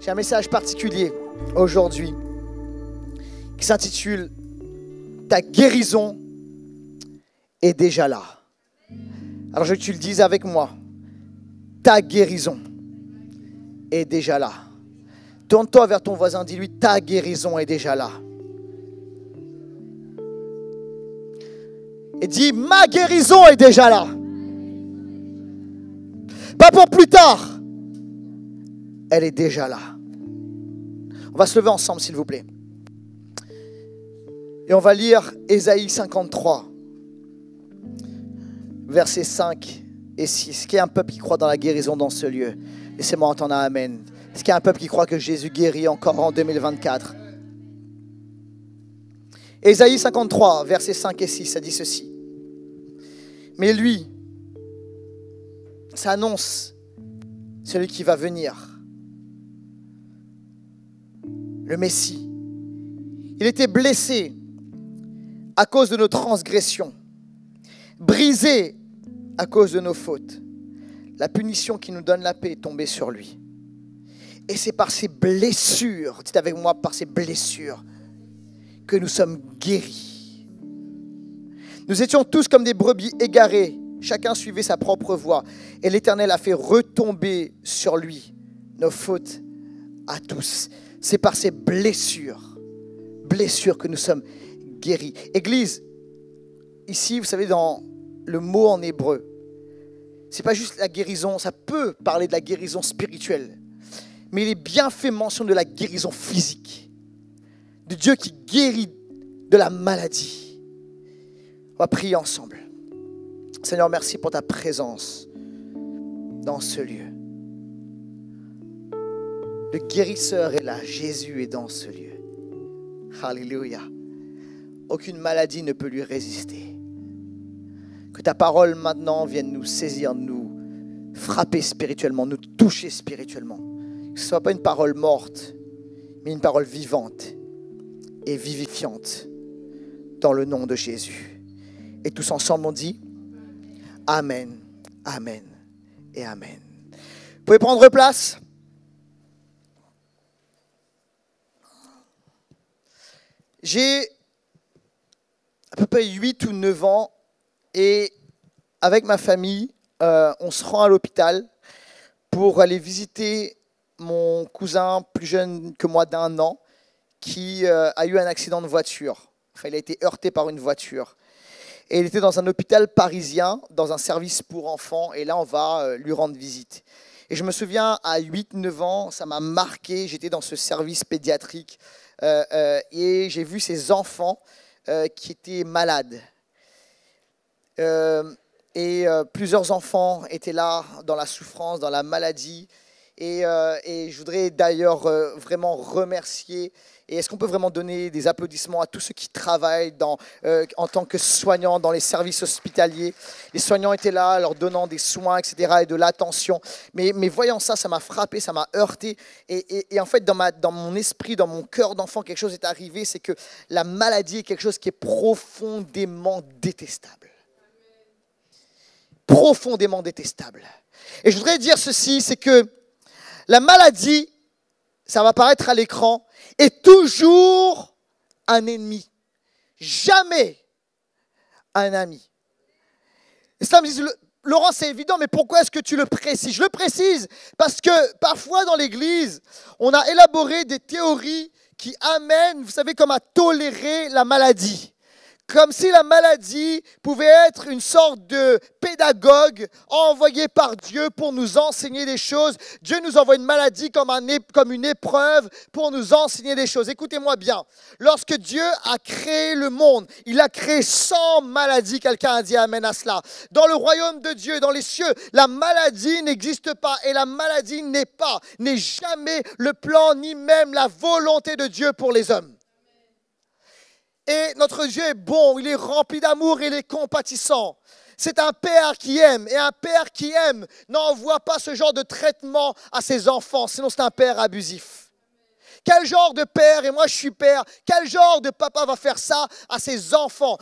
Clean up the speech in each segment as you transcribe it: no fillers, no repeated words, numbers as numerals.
J'ai un message particulier aujourd'hui qui s'intitule « Ta guérison est déjà là ». Alors je veux que tu le dises avec moi. Ta guérison est déjà là. Tourne-toi vers ton voisin, dis-lui, ta guérison est déjà là. Et dis, ma guérison est déjà là. Pas pour plus tard. Elle est déjà là. On va se lever ensemble, s'il vous plaît. Et on va lire Ésaïe 53, versets 5 et 6. Est-ce qu'il y a un peuple qui croit dans la guérison dans ce lieu? Laissez-moi entendre un amen. Est-ce qu'il y a un peuple qui croit que Jésus guérit encore en 2024? Ésaïe 53, versets 5 et 6, ça dit ceci. Mais lui, ça annonce celui qui va venir, le Messie. Il était blessé à cause de nos transgressions, brisé à cause de nos fautes. La punition qui nous donne la paix est tombée sur lui. Et c'est par ces blessures, dites avec moi, par ces blessures, que nous sommes guéris. Nous étions tous comme des brebis égarées, chacun suivait sa propre voie. Et l'Éternel a fait retomber sur lui nos fautes à tous. C'est par ces blessures que nous sommes guéris. Église, ici, vous savez, dans le mot en hébreu, c'est pas juste la guérison, ça peut parler de la guérison spirituelle, mais il est bien fait mention de la guérison physique, de Dieu qui guérit de la maladie. On va prier ensemble. Seigneur, merci pour ta présence dans ce lieu. Le guérisseur est là, Jésus est dans ce lieu. Alléluia. Aucune maladie ne peut lui résister. Que ta parole maintenant vienne nous saisir, nous frapper spirituellement, nous toucher spirituellement. Que ce ne soit pas une parole morte, mais une parole vivante et vivifiante dans le nom de Jésus. Et tous ensemble on dit Amen, Amen et Amen. Vous pouvez prendre place. J'ai à peu près 8 ou 9 ans et avec ma famille, on se rend à l'hôpital pour aller visiter mon cousin plus jeune que moi d'1 an qui a eu un accident de voiture. Enfin, il a été heurté par une voiture. Et il était dans un hôpital parisien, dans un service pour enfants. Et là, on va lui rendre visite. Et je me souviens, à 8-9 ans, ça m'a marqué. J'étais dans ce service pédiatrique et j'ai vu ces enfants qui étaient malades. Plusieurs enfants étaient là dans la souffrance, dans la maladie. Et je voudrais d'ailleurs vraiment remercier. Et est-ce qu'on peut vraiment donner des applaudissements à tous ceux qui travaillent en tant que soignants dans les services hospitaliers? Les soignants étaient là, leur donnant des soins, etc. et de l'attention. Mais voyant ça, ça m'a frappé, ça m'a heurté. Et en fait, dans mon esprit, dans mon cœur d'enfant, quelque chose est arrivé. C'est que la maladie est quelque chose qui est profondément détestable. Profondément détestable. Et je voudrais dire ceci, c'est que la maladie, ça va apparaître à l'écran, est toujours un ennemi. Jamais un ami. Et ça me dit, Laurent, c'est évident, mais pourquoi est-ce que tu le précises? Je le précise parce que parfois dans l'Église, on a élaboré des théories qui amènent, vous savez, comme à tolérer la maladie. Comme si la maladie pouvait être une sorte de pédagogue envoyé par Dieu pour nous enseigner des choses. Dieu nous envoie une maladie comme une épreuve pour nous enseigner des choses. Écoutez-moi bien. Lorsque Dieu a créé le monde, il a créé sans maladie. Quelqu'un a dit amen à cela. Dans le royaume de Dieu, dans les cieux, la maladie n'existe pas. Et la maladie n'est jamais le plan ni même la volonté de Dieu pour les hommes. Et notre Dieu est bon, il est rempli d'amour, il est compatissant. C'est un père qui aime, et un père qui aime n'envoie pas ce genre de traitement à ses enfants, sinon c'est un père abusif. Quel genre de père, et moi je suis père, quel genre de papa va faire ça à ses enfants,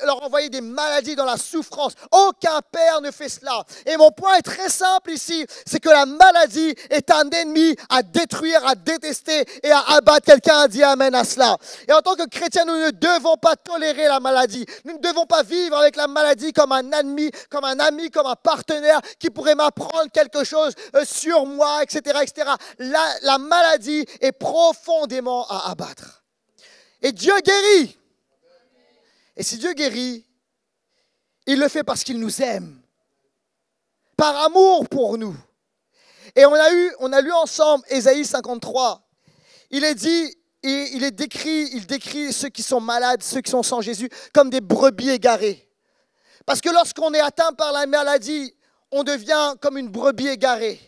leur envoyer des maladies dans la souffrance? Aucun père ne fait cela. Et mon point est très simple ici, c'est que la maladie est un ennemi à détruire, à détester et à abattre. Quelqu'un a dit amen à cela. Et en tant que chrétien, nous ne devons pas tolérer la maladie. Nous ne devons pas vivre avec la maladie comme un ennemi, comme un ami, comme un partenaire qui pourrait m'apprendre quelque chose sur moi, etc., etc. La maladie est profondément à abattre. Et Dieu guérit. Et si Dieu guérit, il le fait parce qu'il nous aime, par amour pour nous. Et on a lu ensemble Ésaïe 53. Il décrit ceux qui sont malades, ceux qui sont sans Jésus, comme des brebis égarées. Parce que lorsqu'on est atteint par la maladie, on devient comme une brebis égarée.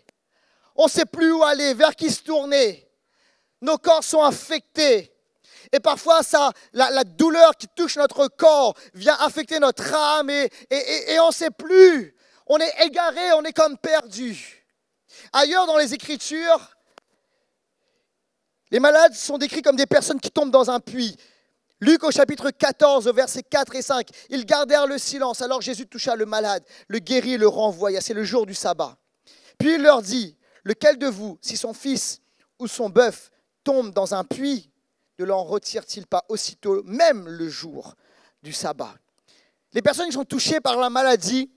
On ne sait plus où aller, vers qui se tourner. Nos corps sont affectés. Et parfois, la douleur qui touche notre corps vient affecter notre âme et on ne sait plus. On est égaré, on est comme perdu. Ailleurs dans les Écritures, les malades sont décrits comme des personnes qui tombent dans un puits. Luc au chapitre 14, versets 4 et 5. Ils gardèrent le silence. Alors Jésus toucha le malade, le guérit et le renvoya. C'est le jour du sabbat. Puis il leur dit, lequel de vous, si son fils ou son bœuf tombe dans un puits, ne l'en retire-t-il pas aussitôt, même le jour du sabbat? Les personnes qui sont touchées par la maladie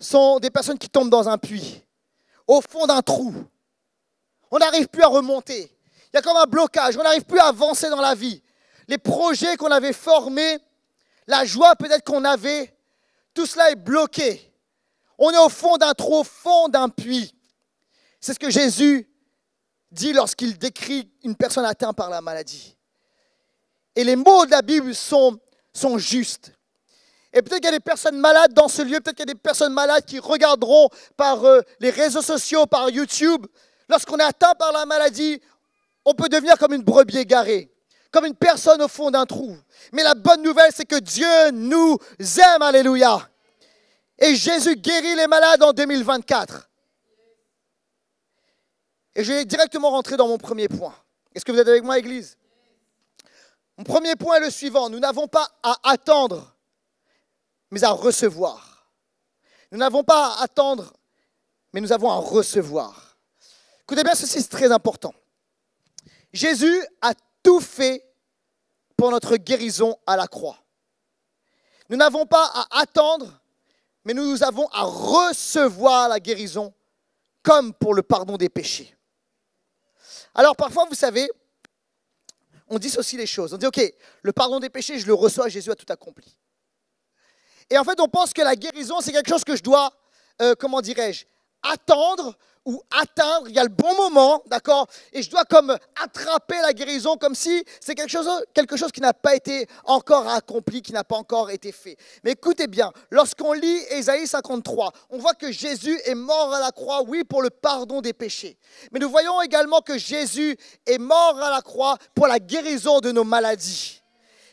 sont des personnes qui tombent dans un puits, au fond d'un trou. On n'arrive plus à remonter. Il y a comme un blocage. On n'arrive plus à avancer dans la vie. Les projets qu'on avait formés, la joie peut-être qu'on avait, tout cela est bloqué. On est au fond d'un trou, au fond d'un puits. C'est ce que Jésus dit lorsqu'il décrit une personne atteinte par la maladie. Et les mots de la Bible sont justes. Et peut-être qu'il y a des personnes malades dans ce lieu, peut-être qu'il y a des personnes malades qui regarderont par les réseaux sociaux, par YouTube. Lorsqu'on est atteint par la maladie, on peut devenir comme une brebis égarée, comme une personne au fond d'un trou. Mais la bonne nouvelle, c'est que Dieu nous aime, alléluia. Et Jésus guérit les malades en 2024. Et je vais directement rentrer dans mon premier point. Est-ce que vous êtes avec moi, Église? Mon premier point est le suivant. Nous n'avons pas à attendre, mais à recevoir. Nous n'avons pas à attendre, mais nous avons à recevoir. Écoutez bien, ceci c'est très important. Jésus a tout fait pour notre guérison à la croix. Nous n'avons pas à attendre, mais nous avons à recevoir la guérison comme pour le pardon des péchés. Alors parfois, vous savez, on dissocie les choses. On dit, ok, le pardon des péchés, je le reçois, Jésus a tout accompli. Et en fait, on pense que la guérison, c'est quelque chose que je dois, attendre ou atteindre. Il y a le bon moment, d'accord? Et je dois comme attraper la guérison comme si c'est quelque chose qui n'a pas été encore accompli, qui n'a pas encore été fait. Mais écoutez bien, lorsqu'on lit Ésaïe 53, on voit que Jésus est mort à la croix, oui, pour le pardon des péchés. Mais nous voyons également que Jésus est mort à la croix pour la guérison de nos maladies.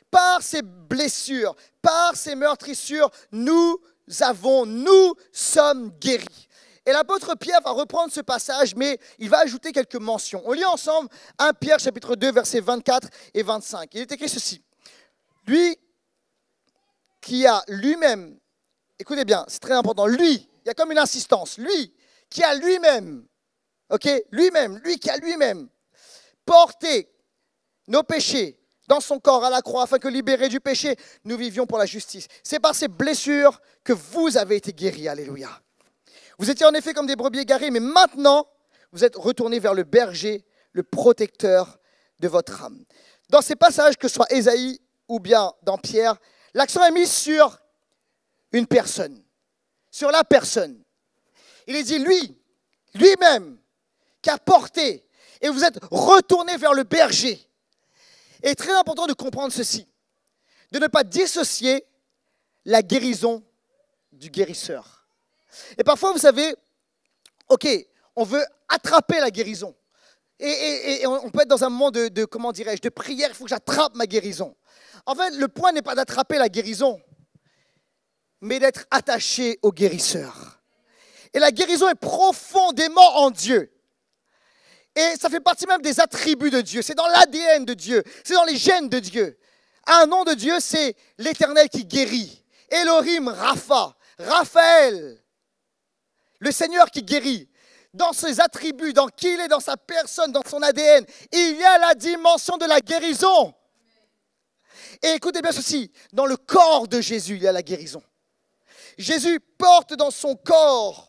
Par ses blessures, par ses meurtrissures, nous sommes guéris. Et l'apôtre Pierre va reprendre ce passage, mais il va ajouter quelques mentions. On lit ensemble 1 Pierre chapitre 2, versets 24 et 25. Il est écrit ceci. Lui qui a lui-même, écoutez bien, c'est très important, lui, il y a comme une insistance, lui qui a lui-même, lui qui a lui-même porté nos péchés dans son corps à la croix, afin que libérés du péché, nous vivions pour la justice. C'est par ces blessures que vous avez été guéris. Alléluia. Vous étiez en effet comme des brebis égarées, mais maintenant, vous êtes retournés vers le berger, le protecteur de votre âme. Dans ces passages, que ce soit Ésaïe ou bien dans Pierre, l'accent est mis sur une personne, sur la personne. Il est dit lui-même, qui a porté, et vous êtes retournés vers le berger. Il est très important de comprendre ceci, de ne pas dissocier la guérison du guérisseur. Et parfois, vous savez, on veut attraper la guérison. Et on peut être dans un moment de prière, il faut que j'attrape ma guérison. En fait, le point n'est pas d'attraper la guérison, mais d'être attaché au guérisseur. Et la guérison est profondément en Dieu. Et ça fait partie même des attributs de Dieu. C'est dans l'ADN de Dieu. C'est dans les gènes de Dieu. Un nom de Dieu, c'est l'Éternel qui guérit. Elohim, Rapha, Raphaël, le Seigneur qui guérit. Dans ses attributs, dans qui il est, dans sa personne, dans son ADN, il y a la dimension de la guérison. Et écoutez bien ceci, dans le corps de Jésus, il y a la guérison. Jésus porte dans son corps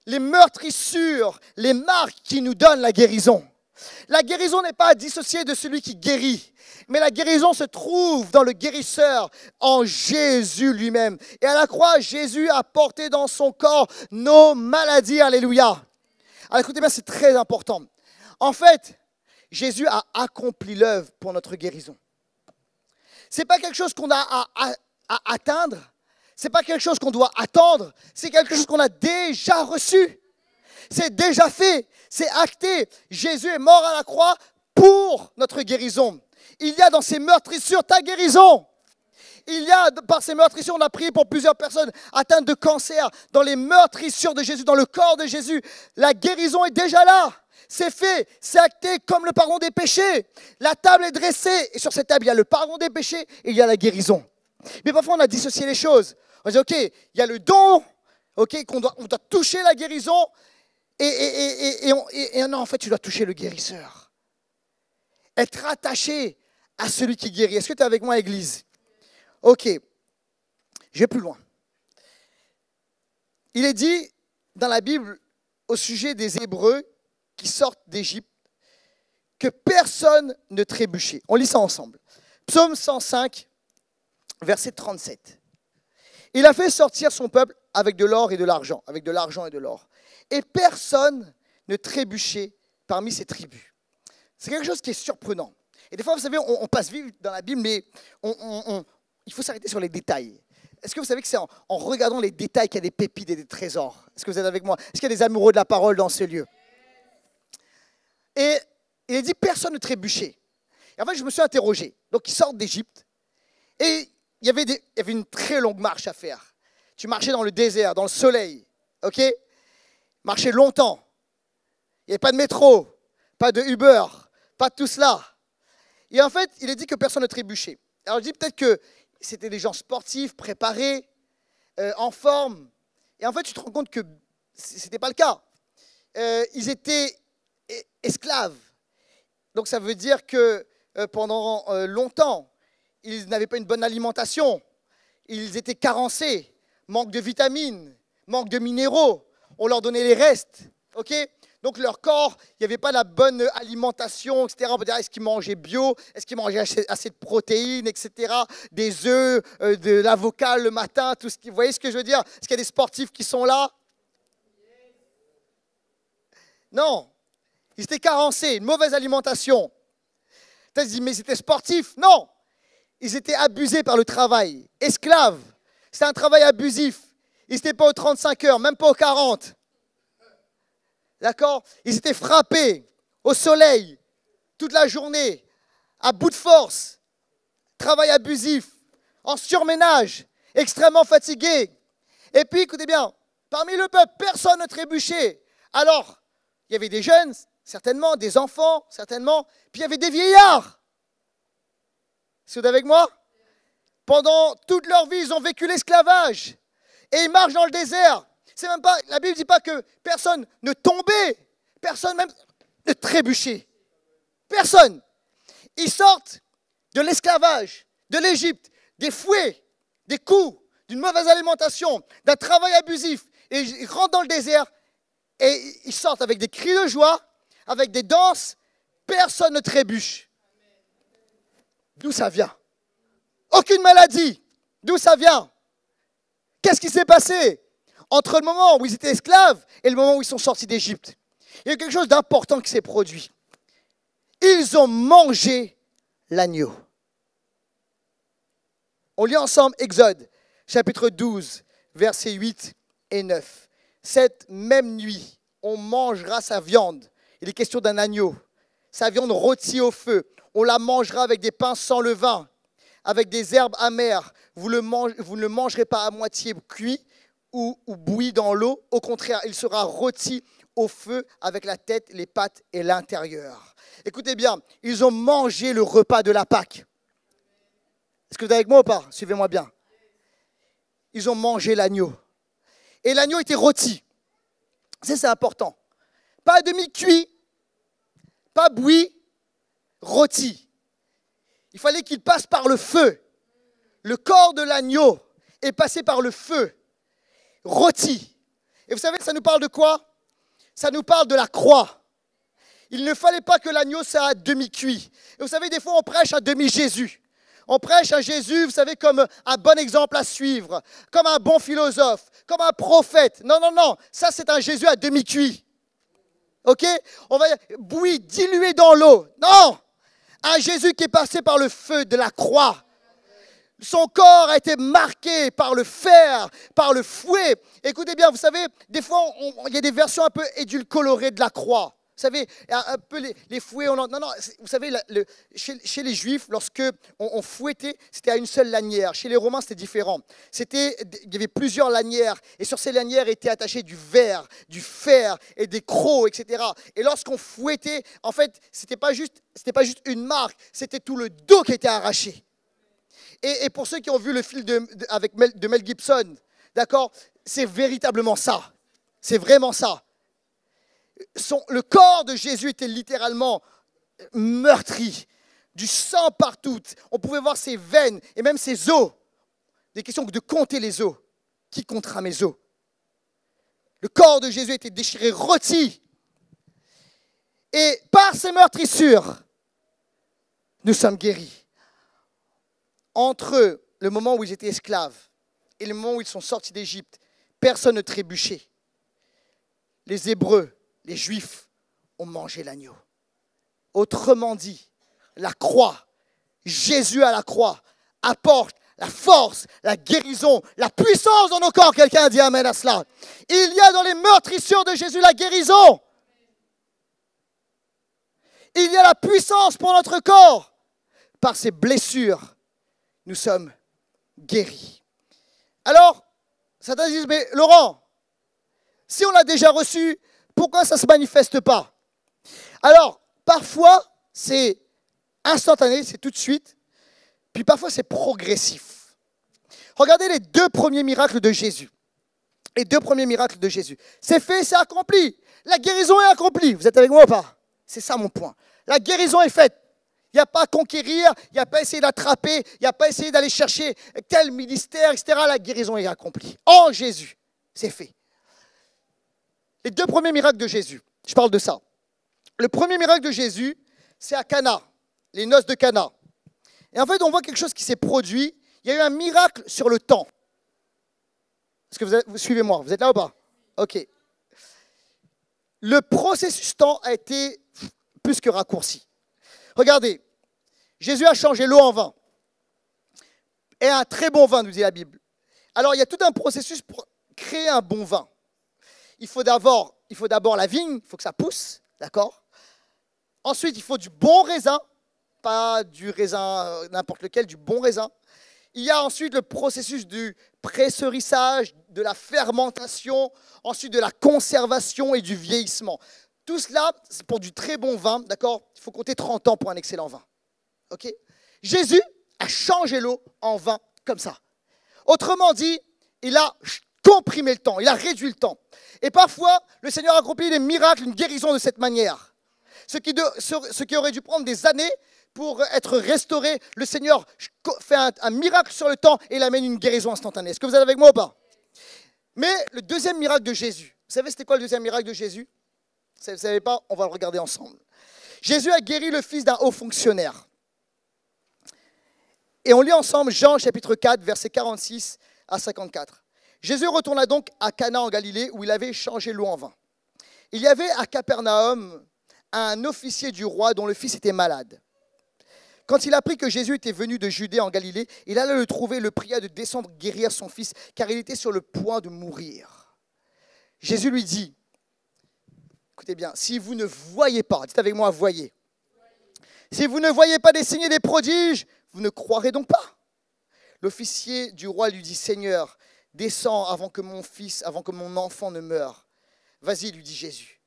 les meurtrissures, les marques qui nous donnent la guérison. La guérison n'est pas à dissocier de celui qui guérit, mais la guérison se trouve dans le guérisseur, en Jésus lui-même. Et à la croix, Jésus a porté dans son corps nos maladies. Alléluia. Alors écoutez bien, c'est très important. En fait, Jésus a accompli l'œuvre pour notre guérison. Ce n'est pas quelque chose qu'on a à atteindre. Ce n'est pas quelque chose qu'on doit attendre. C'est quelque chose qu'on a déjà reçu. C'est déjà fait. C'est acté. Jésus est mort à la croix pour notre guérison. Il y a dans ses meurtrissures ta guérison. Il y a, par ces meurtrissures, on a prié pour plusieurs personnes atteintes de cancer. Dans les meurtrissures de Jésus, dans le corps de Jésus, la guérison est déjà là. C'est fait, c'est acté comme le pardon des péchés. La table est dressée et sur cette table, il y a le pardon des péchés et il y a la guérison. Mais parfois, on a dissocié les choses. On dit, OK, il y a le don, OK, on doit toucher la guérison et non, en fait, tu dois toucher le guérisseur. Être attaché à celui qui guérit. Est-ce que tu es avec moi, Église? OK, je vais plus loin. Il est dit dans la Bible au sujet des Hébreux qui sortent d'Égypte que personne ne trébuchait. On lit ça ensemble. Psaume 105, verset 37. Il a fait sortir son peuple avec de l'or et de l'argent, avec de l'argent et de l'or. Et personne ne trébuchait parmi ses tribus. C'est quelque chose qui est surprenant. Et des fois, vous savez, on passe vite dans la Bible, mais il faut s'arrêter sur les détails. Est-ce que vous savez que c'est en regardant les détails qu'il y a des pépites et des trésors? Est-ce que vous êtes avec moi? Est-ce qu'il y a des amoureux de la parole dans ce lieu? Et il est dit, personne ne trébuchait. Et en fait, je me suis interrogé. Donc, ils sortent d'Égypte. Et il y avait une très longue marche à faire. Tu marchais dans le désert, dans le soleil. OK? Marchais longtemps. Il n'y avait pas de métro, pas de Uber, pas de tout cela. Et en fait, il est dit que personne ne trébuchait. Alors, je dis peut-être que c'était des gens sportifs, préparés, en forme. Et en fait, tu te rends compte que ce n'était pas le cas. Ils étaient esclaves. Donc, ça veut dire que pendant longtemps, ils n'avaient pas une bonne alimentation. Ils étaient carencés, manque de vitamines, manque de minéraux. On leur donnait les restes. OK ? Donc, leur corps, il n'y avait pas la bonne alimentation, etc. On peut dire, est-ce qu'ils mangeaient bio? Est-ce qu'ils mangeaient assez de protéines, etc. Des œufs, de l'avocat le matin, tout ce qui... Vous voyez ce que je veux dire? Est-ce qu'il y a des sportifs qui sont là? Non. Ils étaient carencés, une mauvaise alimentation. Tu te dis, mais ils étaient sportifs? Non. Ils étaient abusés par le travail. Esclaves. C'était un travail abusif. Ils n'étaient pas aux 35 heures, même pas aux 40. D'accord? Ils étaient frappés au soleil toute la journée, à bout de force, travail abusif, en surménage, extrêmement fatigués. Et puis, écoutez bien, parmi le peuple, personne ne trébuchait. Alors, il y avait des jeunes, certainement, des enfants, certainement, puis il y avait des vieillards. Est-ce que vous êtes avec moi? Pendant toute leur vie, ils ont vécu l'esclavage. Et ils marchent dans le désert. C'est même pas, la Bible ne dit pas que personne ne tombait, personne même ne trébuchait. Personne. Ils sortent de l'esclavage, de l'Égypte, des fouets, des coups, d'une mauvaise alimentation, d'un travail abusif. Et ils rentrent dans le désert et ils sortent avec des cris de joie, avec des danses. Personne ne trébuche. D'où ça vient? Aucune maladie. D'où ça vient? Qu'est-ce qui s'est passé entre le moment où ils étaient esclaves et le moment où ils sont sortis d'Égypte? Il y a quelque chose d'important qui s'est produit. Ils ont mangé l'agneau. On lit ensemble Exode, chapitre 12, versets 8 et 9. Cette même nuit, on mangera sa viande. Il est question d'un agneau. Sa viande rôtie au feu. On la mangera avec des pains sans levain, avec des herbes amères. Vous ne le mangerez pas à moitié cuit ou bouilli dans l'eau. Au contraire, il sera rôti au feu avec la tête, les pattes et l'intérieur. Écoutez bien, ils ont mangé le repas de la Pâque. Est-ce que vous êtes avec moi ou pas? Suivez-moi bien. Ils ont mangé l'agneau. Et l'agneau était rôti. Ça, c'est important. Pas demi-cuit, pas bouilli, rôti. Il fallait qu'il passe par le feu. Le corps de l'agneau est passé par le feu, rôti. Et vous savez, ça nous parle de quoi? Ça nous parle de la croix. Il ne fallait pas que l'agneau soit à demi-cuit. Et vous savez, des fois, on prêche un demi-Jésus. On prêche un Jésus, vous savez, comme un bon exemple à suivre, comme un bon philosophe, comme un prophète. Non, non, non, ça c'est un Jésus à demi-cuit. Ok? On va bouilli, dilué dans l'eau. Non! Un Jésus qui est passé par le feu de la croix. Son corps a été marqué par le fer, par le fouet. Écoutez bien, vous savez, des fois, il y a des versions un peu édulcorées de la croix. Vous savez, un peu les fouets. Non, non, vous savez, chez les Juifs, lorsque on fouettait, c'était à une seule lanière. Chez les Romains, c'était différent. Il y avait plusieurs lanières. Et sur ces lanières étaient attachés du verre, du fer et des crocs, etc. Et lorsqu'on fouettait, en fait, c'était pas juste une marque, c'était tout le dos qui était arraché. Et pour ceux qui ont vu le film de Mel Gibson, d'accord, c'est véritablement ça. C'est vraiment ça. Le corps de Jésus était littéralement meurtri, du sang partout. On pouvait voir ses veines et même ses os. Des questions de compter les os. Qui comptera mes os? Le corps de Jésus était déchiré, rôti. Et par ces meurtrissures, nous sommes guéris. Entre le moment où ils étaient esclaves et le moment où ils sont sortis d'Égypte, personne ne trébuchait. Les Hébreux, les Juifs ont mangé l'agneau. Autrement dit, la croix, Jésus à la croix, apporte la force, la guérison, la puissance dans nos corps. Quelqu'un a dit amen à cela. Il y a dans les meurtrissures de Jésus la guérison. Il y a la puissance pour notre corps. Par ces blessures, nous sommes guéris. Alors, certains disent, mais Laurent, si on l'a déjà reçu, pourquoi ça ne se manifeste pas? Alors, parfois, c'est instantané, c'est tout de suite. Puis parfois, c'est progressif. Regardez les 2 premiers miracles de Jésus. Les 2 premiers miracles de Jésus. C'est fait, c'est accompli. La guérison est accomplie. Vous êtes avec moi ou pas? C'est ça mon point. La guérison est faite. Il n'y a pas à conquérir, il n'y a pas à essayer d'attraper, il n'y a pas à essayer d'aller chercher tel ministère, etc. La guérison est accomplie. En Jésus, c'est fait. Les 2 premiers miracles de Jésus, je parle de ça. Le premier miracle de Jésus, c'est à Cana, les noces de Cana. Et en fait, on voit quelque chose qui s'est produit. Il y a eu un miracle sur le temps. Est-ce que vous suivez-moi? Vous êtes là ou pas? Ok. Le processus temps a été plus que raccourci. Regardez, Jésus a changé l'eau en vin. Et un très bon vin, nous dit la Bible. Alors, il y a tout un processus pour créer un bon vin. Il faut d'abord la vigne, il faut que ça pousse, d'accord? Ensuite, il faut du bon raisin, pas du raisin n'importe lequel, du bon raisin. Il y a ensuite le processus du pressurissage, de la fermentation, ensuite de la conservation et du vieillissement. Tout cela, c'est pour du très bon vin, d'accord? Il faut compter 30 ans pour un excellent vin. Ok? Jésus a changé l'eau en vin comme ça. Autrement dit, il a comprimé le temps, il a réduit le temps. Et parfois, le Seigneur a accompli des miracles, une guérison de cette manière. Ce qui aurait dû prendre des années pour être restauré, le Seigneur fait un miracle sur le temps et il amène une guérison instantanée. Est-ce que vous êtes avec moi ou pas? Mais le deuxième miracle de Jésus, vous savez c'était quoi le deuxième miracle de Jésus? Vous ne savez pas? On va le regarder ensemble. Jésus a guéri le fils d'un haut fonctionnaire. Et on lit ensemble Jean chapitre 4, versets 46 à 54. Jésus retourna donc à Cana en Galilée où il avait changé l'eau en vin. Il y avait à Capernaum un officier du roi dont le fils était malade. Quand il apprit que Jésus était venu de Judée en Galilée, il alla le trouver et le pria de descendre guérir son fils, car il était sur le point de mourir. Jésus lui dit, écoutez bien, si vous ne voyez pas, dites avec moi, voyez. Si vous ne voyez pas des signes et des prodiges, vous ne croirez donc pas. L'officier du roi lui dit, Seigneur, descends avant que mon enfant ne meure. Vas-y, lui dit Jésus,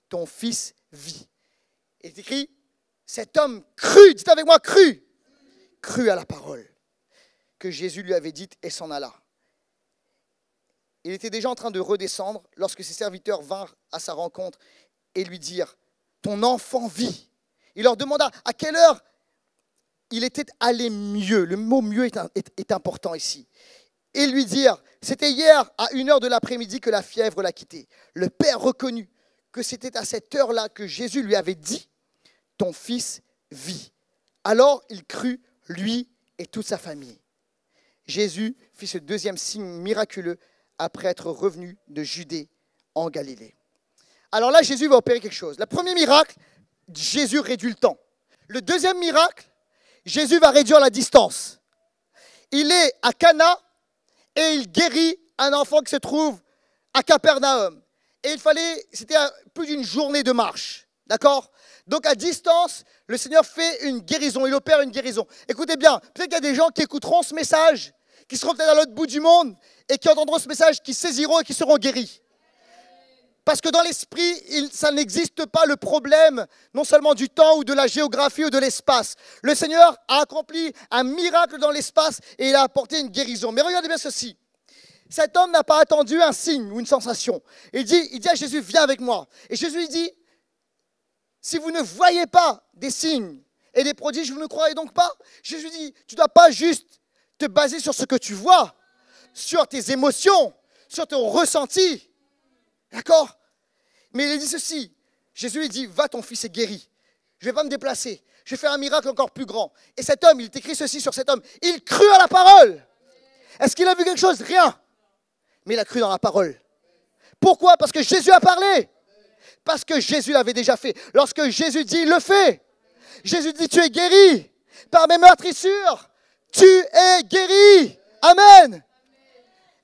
ton fils vit. Et il est écrit, cet homme crut, dites avec moi, crut à la parole que Jésus lui avait dite et s'en alla. Il était déjà en train de redescendre lorsque ses serviteurs vinrent à sa rencontre et lui dirent, ton enfant vit. Il leur demanda à quelle heure il était allé mieux. Le mot mieux est important ici. Et lui dirent, c'était hier à 1h de l'après-midi que la fièvre l'a quitté. Le père reconnut que c'était à cette heure-là que Jésus lui avait dit, ton fils vit. Alors il crut, lui et toute sa famille. Jésus fit ce deuxième signe miraculeux après être revenu de Judée en Galilée. Alors là, Jésus va opérer quelque chose. Le premier miracle, Jésus réduit le temps. Le deuxième miracle, Jésus va réduire la distance. Il est à Cana et il guérit un enfant qui se trouve à Capernaum. Et c'était plus d'une journée de marche. D'accord? Donc à distance, le Seigneur fait une guérison, il opère une guérison. Écoutez bien, peut-être qu'il y a des gens qui écouteront ce message, qui seront peut-être à l'autre bout du monde, et qui entendront ce message, qui saisiront et qui seront guéris. Parce que dans l'esprit, ça n'existe pas le problème, non seulement du temps ou de la géographie ou de l'espace. Le Seigneur a accompli un miracle dans l'espace et il a apporté une guérison. Mais regardez bien ceci. Cet homme n'a pas attendu un signe ou une sensation. Il dit à Jésus, viens avec moi. Et Jésus lui dit, si vous ne voyez pas des signes et des prodiges, vous ne croyez donc pas? Jésus dit, tu ne dois pas juste te baser sur ce que tu vois, sur tes émotions, sur ton ressenti. D'accord? Mais il dit ceci. Jésus lui dit, va, ton fils est guéri. Je ne vais pas me déplacer. Je vais faire un miracle encore plus grand. Et cet homme, il est écrit ceci sur cet homme. Il crut à la parole. Est-ce qu'il a vu quelque chose? Rien. Mais il a cru dans la parole. Pourquoi? Parce que Jésus a parlé. Parce que Jésus l'avait déjà fait. Lorsque Jésus dit, il le fait. Jésus dit, tu es guéri. Par mes meurtrissures, tu es guéri. Amen.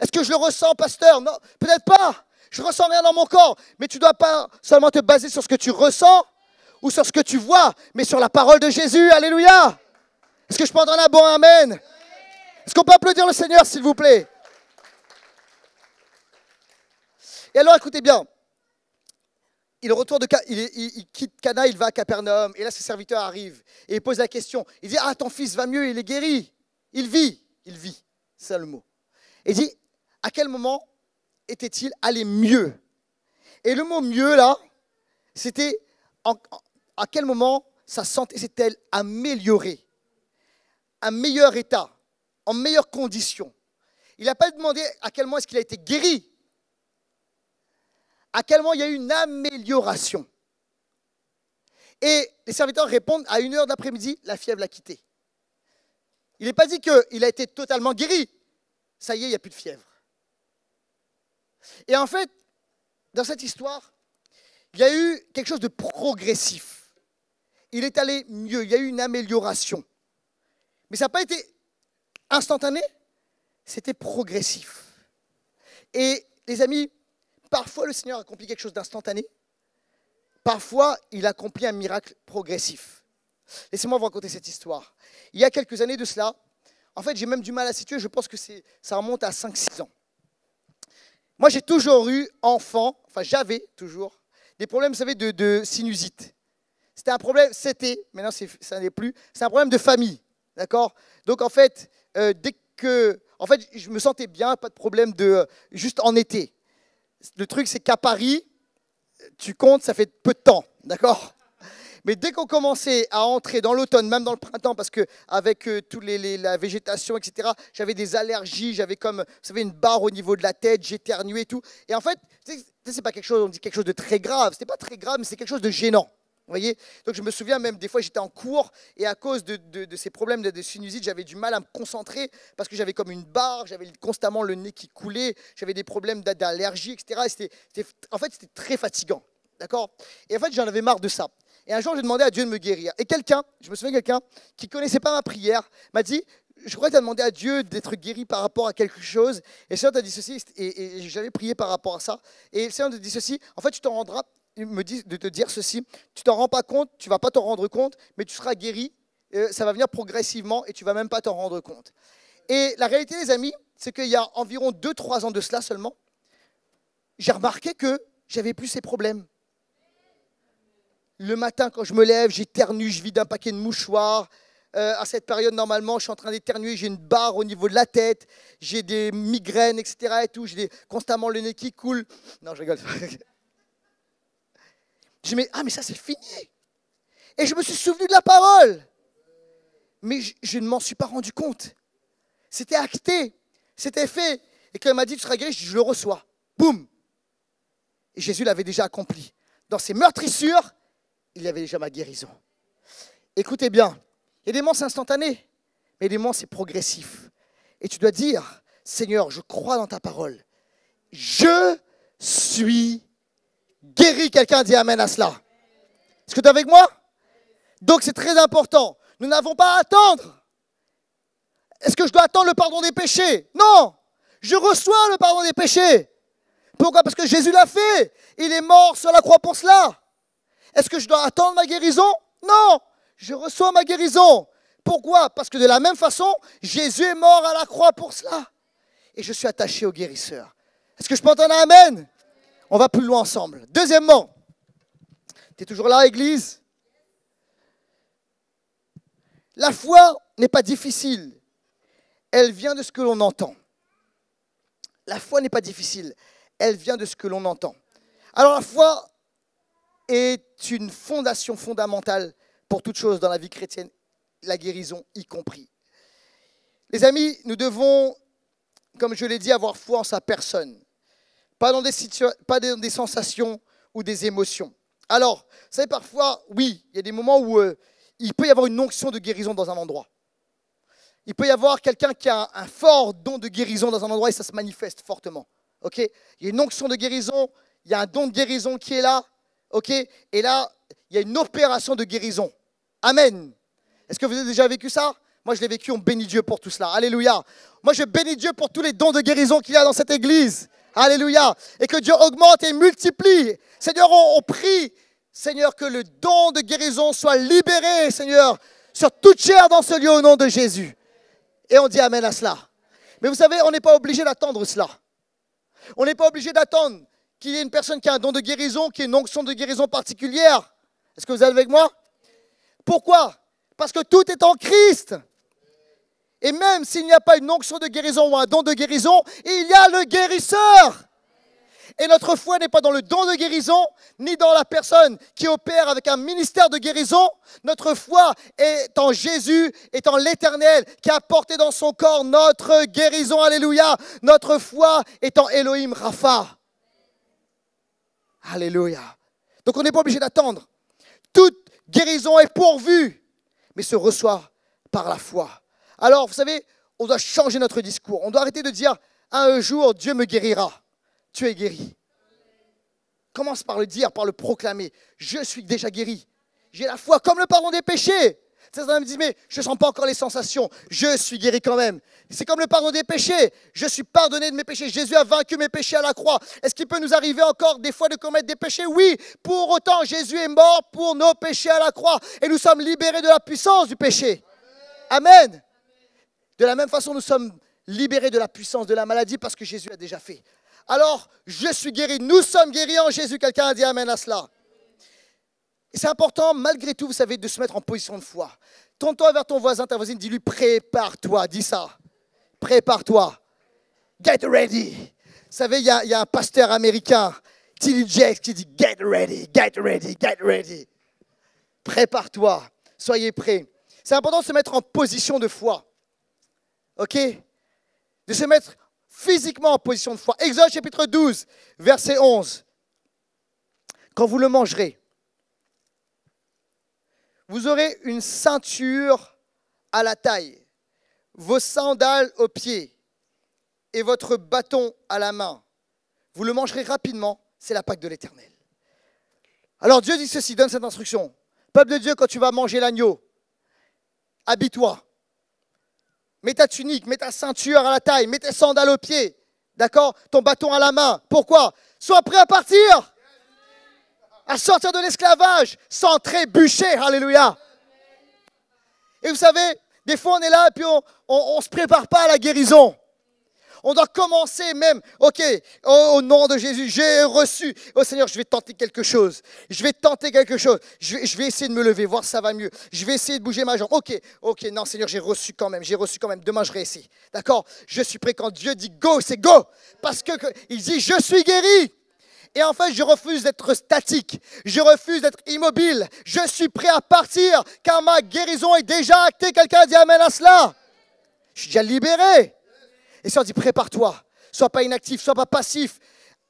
Est-ce que je le ressens, pasteur? Non, peut-être pas. Je ne ressens rien dans mon corps. Mais tu ne dois pas seulement te baser sur ce que tu ressens ou sur ce que tu vois, mais sur la parole de Jésus. Alléluia. Est-ce que je peux entendre un bon amen? Est-ce qu'on peut applaudir le Seigneur, s'il vous plaît? Et alors, écoutez bien. Il quitte Cana, il va à Capernaum. Et là, ses serviteurs arrivent. Et il pose la question. Il dit, ah, ton fils va mieux, il est guéri. Il vit. Il vit. C'est ça le mot. Et il dit, à quel moment était-il allé mieux? Et le mot mieux, là, c'était à quel moment sa santé s'est-elle améliorée? Un meilleur état, en meilleures conditions. Il n'a pas demandé à quel moment est-ce qu'il a été guéri. À quel moment il y a eu une amélioration. Et les serviteurs répondent, à 1h de l'après-midi, la fièvre l'a quitté. Il n'est pas dit qu'il a été totalement guéri. Ça y est, il n'y a plus de fièvre. Et en fait, dans cette histoire, il y a eu quelque chose de progressif. Il est allé mieux, il y a eu une amélioration. Mais ça n'a pas été instantané, c'était progressif. Et les amis, parfois le Seigneur accomplit quelque chose d'instantané, parfois il accomplit un miracle progressif. Laissez-moi vous raconter cette histoire. Il y a quelques années de cela, en fait j'ai même du mal à situer, je pense que ça remonte à 5-6 ans. Moi j'ai toujours eu, enfant, enfin j'avais toujours, des problèmes, vous savez, de sinusite. C'était un problème, maintenant ça n'est plus, c'est un problème de famille, d'accord? Donc en fait, je me sentais bien, pas de problème juste en été. Le truc, c'est qu'à Paris, tu comptes, ça fait peu de temps, d'accord? Mais dès qu'on commençait à entrer dans l'automne, même dans le printemps, parce qu'avec la végétation, etc., j'avais des allergies, j'avais comme, vous savez, une barre au niveau de la tête, j'éternuais et tout. Et en fait, c'est pas quelque chose, on dit quelque chose de très grave. C'était pas très grave, mais c'est quelque chose de gênant. Vous voyez? Donc je me souviens même, des fois, j'étais en cours et à cause de ces problèmes de sinusite, j'avais du mal à me concentrer parce que j'avais comme une barre, j'avais constamment le nez qui coulait, j'avais des problèmes d'allergie, etc. En fait, c'était très fatigant. D'accord? Et en fait, j'en avais marre de ça. Et un jour, j'ai demandé à Dieu de me guérir. Et je me souviens, quelqu'un qui ne connaissait pas ma prière m'a dit, je crois que tu as demandé à Dieu d'être guéri par rapport à quelque chose. Et le Seigneur t'a dit ceci, et j'avais prié par rapport à ça. Et le Seigneur te dit ceci, en fait, tu t'en rendras, il me dit de te dire ceci, tu t'en rends pas compte, tu vas pas t'en rendre compte, mais tu seras guéri, ça va venir progressivement et tu vas même pas t'en rendre compte. Et la réalité, les amis, c'est qu'il y a environ 2-3 ans de cela seulement, j'ai remarqué que j'avais plus ces problèmes. Le matin, quand je me lève, j'éternue, je vide un paquet de mouchoirs. À cette période, normalement, je suis en train d'éternuer, j'ai une barre au niveau de la tête, j'ai des migraines, etc. Et tout, constamment le nez qui coule. Non, je rigole. Je dis, mais ça, c'est fini. Et je me suis souvenu de la parole. Mais je ne m'en suis pas rendu compte. C'était acté, c'était fait. Et quand il m'a dit, tu seras guéri, je le reçois. Boum. Et Jésus l'avait déjà accompli. Dans ses meurtrissures, il y avait déjà ma guérison. Écoutez bien, il y a des moments, c'est instantané, mais des moments, c'est progressif. Et tu dois dire, Seigneur, je crois dans ta parole. Je suis guéri. Quelqu'un dit amen à cela. Est-ce que tu es avec moi? Donc, c'est très important. Nous n'avons pas à attendre. Est-ce que je dois attendre le pardon des péchés? Non, je reçois le pardon des péchés. Pourquoi? Parce que Jésus l'a fait. Il est mort sur la croix pour cela. Est-ce que je dois attendre ma guérison? Non, je reçois ma guérison. Pourquoi? Parce que de la même façon, Jésus est mort à la croix pour cela. Et je suis attaché au guérisseur. Est-ce que je peux entendre un amen? On va plus loin ensemble. Deuxièmement, tu es toujours là, Église? La foi n'est pas difficile. Elle vient de ce que l'on entend. La foi n'est pas difficile. Elle vient de ce que l'on entend. Alors la foi est une fondation fondamentale pour toute chose dans la vie chrétienne, la guérison y compris. Les amis, nous devons, comme je l'ai dit, avoir foi en sa personne. Pas dans des sensations ou des émotions. Alors, vous savez, parfois, oui, il y a des moments où il peut y avoir une onction de guérison dans un endroit. Il peut y avoir quelqu'un qui a un fort don de guérison dans un endroit et ça se manifeste fortement. Okay? Il y a une onction de guérison, il y a un don de guérison qui est là. Okay? Et là, il y a une opération de guérison. Amen. Est-ce que vous avez déjà vécu ça? Moi, je l'ai vécu, on bénit Dieu pour tout cela. Alléluia. Moi, je bénis Dieu pour tous les dons de guérison qu'il y a dans cette église. Alléluia. Et que Dieu augmente et multiplie. Seigneur, on prie, Seigneur, que le don de guérison soit libéré, Seigneur, sur toute chair dans ce lieu au nom de Jésus. Et on dit amen à cela. Mais vous savez, on n'est pas obligé d'attendre cela. On n'est pas obligé d'attendre qu'il y ait une personne qui a un don de guérison, qui ait une onction de guérison particulière. Est-ce que vous êtes avec moi? Pourquoi? Parce que tout est en Christ. Et même s'il n'y a pas une onction de guérison ou un don de guérison, il y a le guérisseur. Et notre foi n'est pas dans le don de guérison, ni dans la personne qui opère avec un ministère de guérison. Notre foi est en Jésus, est en l'Éternel, qui a porté dans son corps notre guérison. Alléluia. Notre foi est en Elohim Rapha. Alléluia. Donc on n'est pas obligé d'attendre. Toute guérison est pourvue, mais se reçoit par la foi. Alors, vous savez, on doit changer notre discours. On doit arrêter de dire, un jour, Dieu me guérira. Tu es guéri. Commence par le dire, par le proclamer. Je suis déjà guéri. J'ai la foi comme le pardon des péchés. Certains me disent, mais je ne sens pas encore les sensations. Je suis guéri quand même. C'est comme le pardon des péchés. Je suis pardonné de mes péchés. Jésus a vaincu mes péchés à la croix. Est-ce qu'il peut nous arriver encore des fois de commettre des péchés? Oui. Pour autant, Jésus est mort pour nos péchés à la croix. Et nous sommes libérés de la puissance du péché. Amen. De la même façon, nous sommes libérés de la puissance de la maladie parce que Jésus a déjà fait. Alors, je suis guéri. Nous sommes guéris en Jésus. Quelqu'un a dit amen à cela. Et c'est important, malgré tout, vous savez, de se mettre en position de foi. Tourne-toi vers ton voisin, ta voisine, dis-lui, prépare-toi. Dis ça. Prépare-toi. Get ready. Vous savez, il y a un pasteur américain, T.D. Jakes, qui dit, get ready, get ready, get ready. Prépare-toi. Soyez prêts. C'est important de se mettre en position de foi. OK? De se mettre physiquement en position de foi. Exode chapitre 12, verset 11. Quand vous le mangerez, vous aurez une ceinture à la taille, vos sandales aux pieds et votre bâton à la main. Vous le mangerez rapidement, c'est la Pâque de l'Éternel. Alors Dieu dit ceci, donne cette instruction. Peuple de Dieu, quand tu vas manger l'agneau, habille-toi. Mets ta tunique, mets ta ceinture à la taille, mets tes sandales aux pieds. D'accord? Ton bâton à la main. Pourquoi? Sois prêt à partir. À sortir de l'esclavage sans trébucher. Alléluia. Et vous savez, des fois on est là et puis on ne se prépare pas à la guérison. On doit commencer même, ok, au nom de Jésus, j'ai reçu. Oh Seigneur, je vais tenter quelque chose. Je vais tenter quelque chose. Je vais essayer de me lever, voir si ça va mieux. Je vais essayer de bouger ma jambe. Ok, non Seigneur, j'ai reçu quand même. Demain, je réessaye. D'accord? Je suis prêt. Quand Dieu dit go, c'est go. Parce qu'il dit, je suis guéri. Et en fait, je refuse d'être statique. Je refuse d'être immobile. Je suis prêt à partir car ma guérison est déjà actée. Quelqu'un dit amen à cela. Je suis déjà libéré. Et ça, on dit prépare-toi. Sois pas inactif, sois pas passif.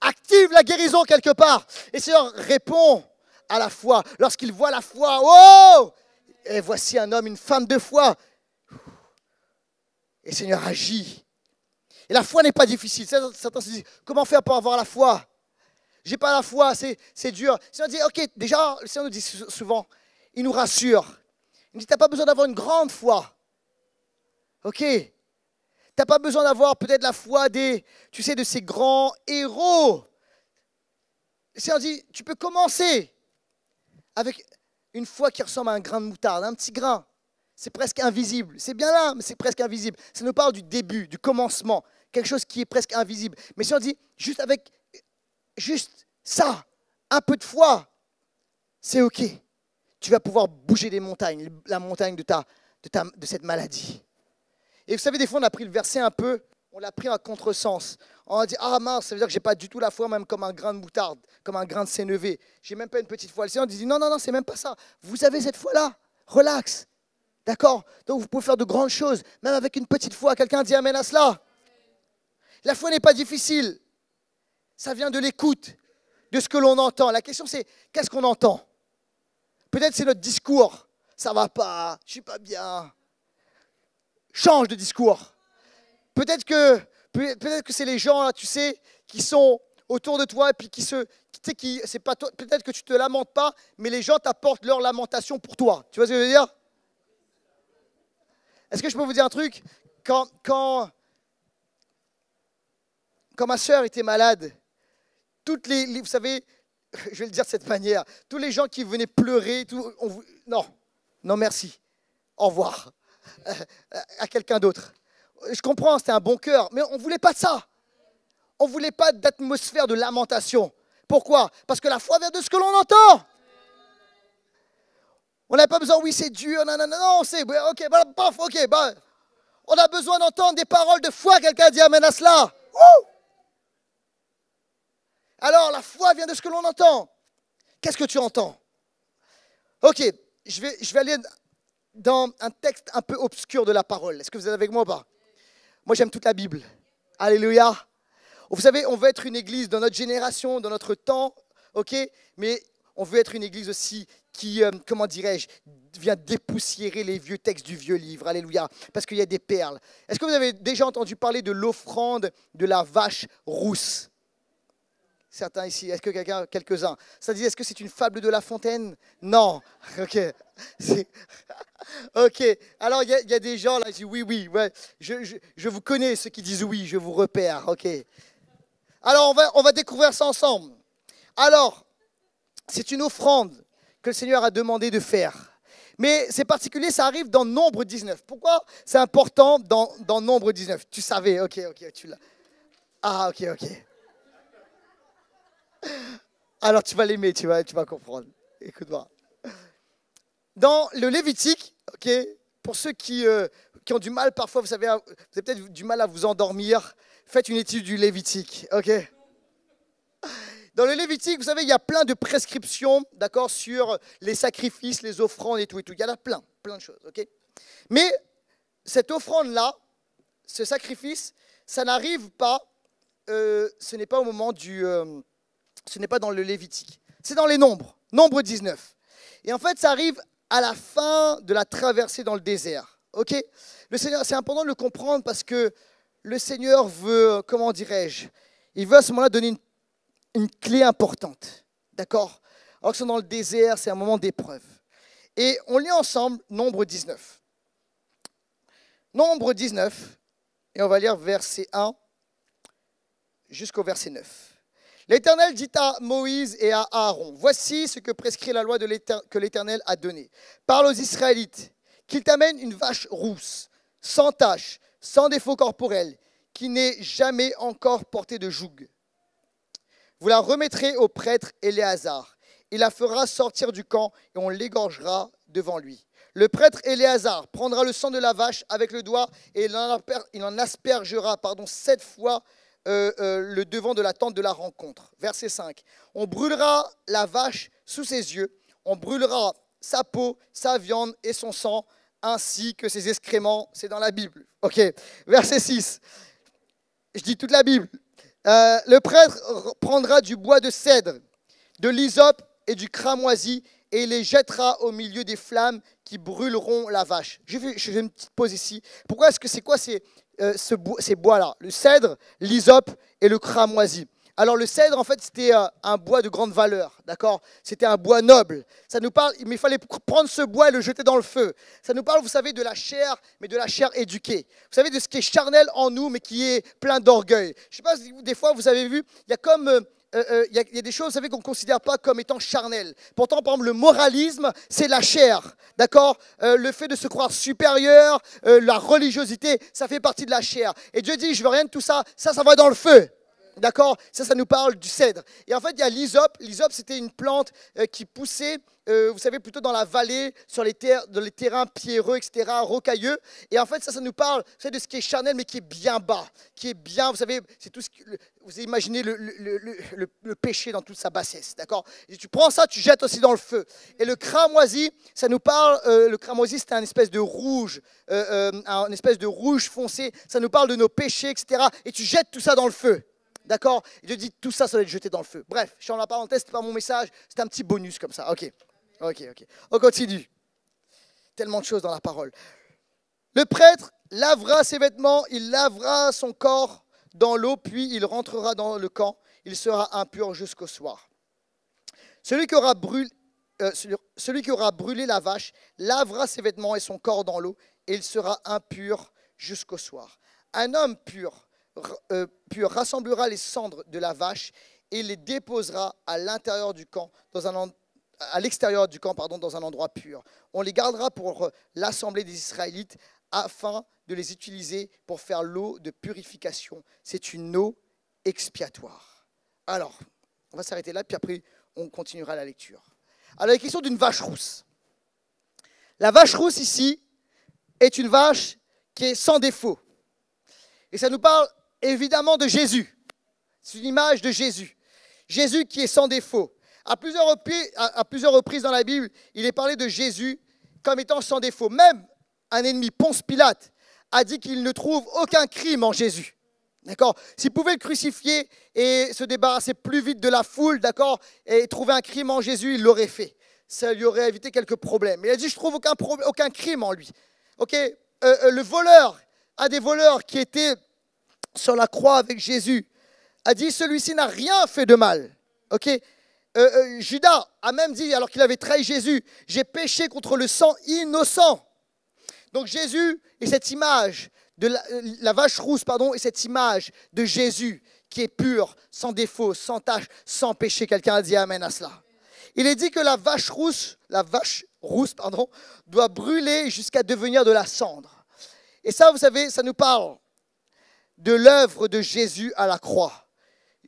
Active la guérison quelque part. Et Seigneur répond à la foi. Lorsqu'il voit la foi, oh! Et voici un homme, une femme de foi. Et Seigneur agit. Et la foi n'est pas difficile. Certains se disent, comment faire pour avoir la foi? J'ai pas la foi, c'est dur. Le Seigneur dit, ok, déjà, le Seigneur nous dit souvent, il nous rassure. Il dit, tu n'as pas besoin d'avoir une grande foi. Ok? Tu n'as pas besoin d'avoir peut-être la foi de ces grands héros. Le Seigneur dit, tu peux commencer avec une foi qui ressemble à un grain de moutarde, un petit grain. C'est presque invisible. C'est bien là, mais c'est presque invisible. Ça nous parle du début, du commencement. Quelque chose qui est presque invisible. Mais le Seigneur dit, juste ça, un peu de foi, c'est ok. Tu vas pouvoir bouger les montagnes, la montagne de cette maladie. Et vous savez, des fois, on a pris le verset un peu, on l'a pris à contresens. On a dit, ah mince, ça veut dire que je n'ai pas du tout la foi, même comme un grain de moutarde, comme un grain de sénévé. Je n'ai même pas une petite foi. Le Seigneur dit, non, c'est même pas ça. Vous avez cette foi-là, relax. D'accord? Donc vous pouvez faire de grandes choses, même avec une petite foi. Quelqu'un dit amen à cela. La foi n'est pas difficile. Ça vient de l'écoute, de ce que l'on entend. La question c'est, qu'est-ce qu'on entend? Peut-être c'est notre discours. Ça va pas, je suis pas bien. Change de discours. Peut-être que c'est les gens là, tu sais, qui sont autour de toi et puis c'est pas toi. Peut-être que tu te lamentes pas, mais les gens t'apportent leur lamentation pour toi. Tu vois ce que je veux dire? Est-ce que je peux vous dire un truc? Quand ma sœur était malade, vous savez, je vais le dire de cette manière, tous les gens qui venaient pleurer, non merci, au revoir, à quelqu'un d'autre. Je comprends, c'était un bon cœur, mais on ne voulait pas de ça. On ne voulait pas d'atmosphère de lamentation. Pourquoi? Parce que la foi vient de ce que l'on entend. On n'a pas besoin, oui c'est dur, non, c'est, ok, paf, ok, on a besoin d'entendre des paroles de foi, quelqu'un dit amen à cela. Wouh! Alors, la foi vient de ce que l'on entend. Qu'est-ce que tu entends? Ok, je vais aller dans un texte un peu obscur de la parole. Est-ce que vous êtes avec moi ou pas? Moi, j'aime toute la Bible. Alléluia. Vous savez, on veut être une église dans notre génération, dans notre temps, ok? Mais on veut être une église aussi qui, comment dirais-je, vient dépoussiérer les vieux textes du vieux livre. Alléluia. Parce qu'il y a des perles. Est-ce que vous avez déjà entendu parler de l'offrande de la vache rousse? Certains ici, est-ce que quelques-uns? Ça dit, est-ce que c'est une fable de La Fontaine? Non. Ok. Ok. Alors, il y a des gens là qui disent oui, ouais. Je vous connais, ceux qui disent oui, je vous repère. Ok. Alors, on va découvrir ça ensemble. Alors, c'est une offrande que le Seigneur a demandé de faire. Mais c'est particulier, ça arrive dans Nombre 19. Pourquoi c'est important dans Nombre 19? Tu savais, ok, tu l'as. Ah, ok. Alors tu vas l'aimer, tu vas comprendre. Écoute-moi. Dans le Lévitique, ok, pour ceux qui ont du mal parfois, vous avez peut-être du mal à vous endormir, faites une étude du Lévitique, ok. Dans le Lévitique, vous savez, il y a plein de prescriptions, d'accord, sur les sacrifices, les offrandes et tout. Il y en a plein de choses, ok. Mais cette offrande-là, ce sacrifice, ça n'arrive pas, ce n'est pas au moment ce n'est pas dans le Lévitique, c'est dans les Nombres, Nombre 19. Et en fait, ça arrive à la fin de la traversée dans le désert. Ok? Le Seigneur, c'est important de le comprendre parce que le Seigneur veut, comment dirais-je, il veut à ce moment-là donner une clé importante. D'accord? Alors que c'est dans le désert, c'est un moment d'épreuve. Et on lit ensemble Nombre 19. Nombre 19, et on va lire verset 1 jusqu'au verset 9. L'Éternel dit à Moïse et à Aaron, voici ce que prescrit la loi que l'Éternel a donnée. Parle aux Israélites, qu'ils t'amènent une vache rousse, sans tache, sans défaut corporel, qui n'ait jamais encore porté de joug. Vous la remettrez au prêtre Éléazar. Il la fera sortir du camp et on l'égorgera devant lui. Le prêtre Éléazar prendra le sang de la vache avec le doigt et il en aspergera 7 fois le devant de la tente de la rencontre. Verset 5. On brûlera la vache sous ses yeux, on brûlera sa peau, sa viande et son sang, ainsi que ses excréments. C'est dans la Bible. Ok. Verset 6. Je dis toute la Bible. Le prêtre prendra du bois de cèdre, de l'hysope et du cramoisi et il les jettera au milieu des flammes qui brûleront la vache. Je fais une petite pause ici. Pourquoi est-ce que c'est quoi ces bois-là? Le cèdre, l'hysope et le cramoisi. Alors le cèdre, en fait, c'était un bois de grande valeur, d'accord? C'était un bois noble. Ça nous parle, mais il fallait prendre ce bois et le jeter dans le feu. Ça nous parle, vous savez, de la chair, mais de la chair éduquée. Vous savez, de ce qui est charnel en nous, mais qui est plein d'orgueil. Je ne sais pas si des fois vous avez vu, il y a comme... il y a des choses, vous savez, qu'on ne considère pas comme étant charnelles. Pourtant, par exemple, le moralisme, c'est la chair, d'accord? Le fait de se croire supérieur, la religiosité, ça fait partie de la chair. Et Dieu dit, je veux rien de tout ça, ça va dans le feu. D'accord? Ça nous parle du cèdre. Et en fait, il y a l'hysope. L'hysope, c'était une plante qui poussait, vous savez, plutôt dans la vallée, sur les terrains pierreux, etc., rocailleux. Et en fait, ça nous parle, vous savez, de ce qui est charnel, mais qui est bien bas, qui est bien, vous savez, c'est tout ce que, vous imaginez le péché dans toute sa bassesse, d'accord? Et tu prends ça, tu jettes aussi dans le feu. Et le cramoisi, ça nous parle, le cramoisi, c'est un espèce de rouge, un espèce de rouge foncé. Ça nous parle de nos péchés, etc. Et tu jettes tout ça dans le feu. D'accord? Et Dieu dit, tout ça, ça doit être jeté dans le feu. Bref, je suis en la parenthèse, ce n'est pas mon message, c'est un petit bonus comme ça. Ok. On continue. Tellement de choses dans la parole. Le prêtre lavera ses vêtements, il lavera son corps dans l'eau, puis il rentrera dans le camp. Il sera impur jusqu'au soir. Celui qui aura brûlé la vache lavera ses vêtements et son corps dans l'eau, et il sera impur jusqu'au soir. Un homme pur rassemblera les cendres de la vache et les déposera à l'extérieur du camp, dans un endroit pur. On les gardera pour l'assemblée des Israélites afin de les utiliser pour faire l'eau de purification. C'est une eau expiatoire. Alors, on va s'arrêter là, puis après, on continuera la lecture. Alors, la question d'une vache rousse. La vache rousse ici est une vache qui est sans défaut. Et ça nous parle évidemment de Jésus. C'est une image de Jésus. Jésus qui est sans défaut. À plusieurs reprises dans la Bible, il est parlé de Jésus comme étant sans défaut. Même un ennemi, Ponce Pilate, a dit qu'il ne trouve aucun crime en Jésus. D'accord? S'il pouvait le crucifier et se débarrasser plus vite de la foule, d'accord, et trouver un crime en Jésus, il l'aurait fait. Ça lui aurait évité quelques problèmes. Mais il a dit, je ne trouve aucun crime en lui. Okay? Le voleur, un des voleurs qui était sur la croix avec Jésus, a dit, celui-ci n'a rien fait de mal. Okay? Judas a même dit, alors qu'il avait trahi Jésus, j'ai péché contre le sang innocent. Donc Jésus est cette image, la vache rousse, est cette image de Jésus qui est pur, sans défaut, sans tache, sans péché. Quelqu'un a dit amen à cela. Il est dit que la vache rousse, doit brûler jusqu'à devenir de la cendre. Et ça, vous savez, ça nous parle de l'œuvre de Jésus à la croix.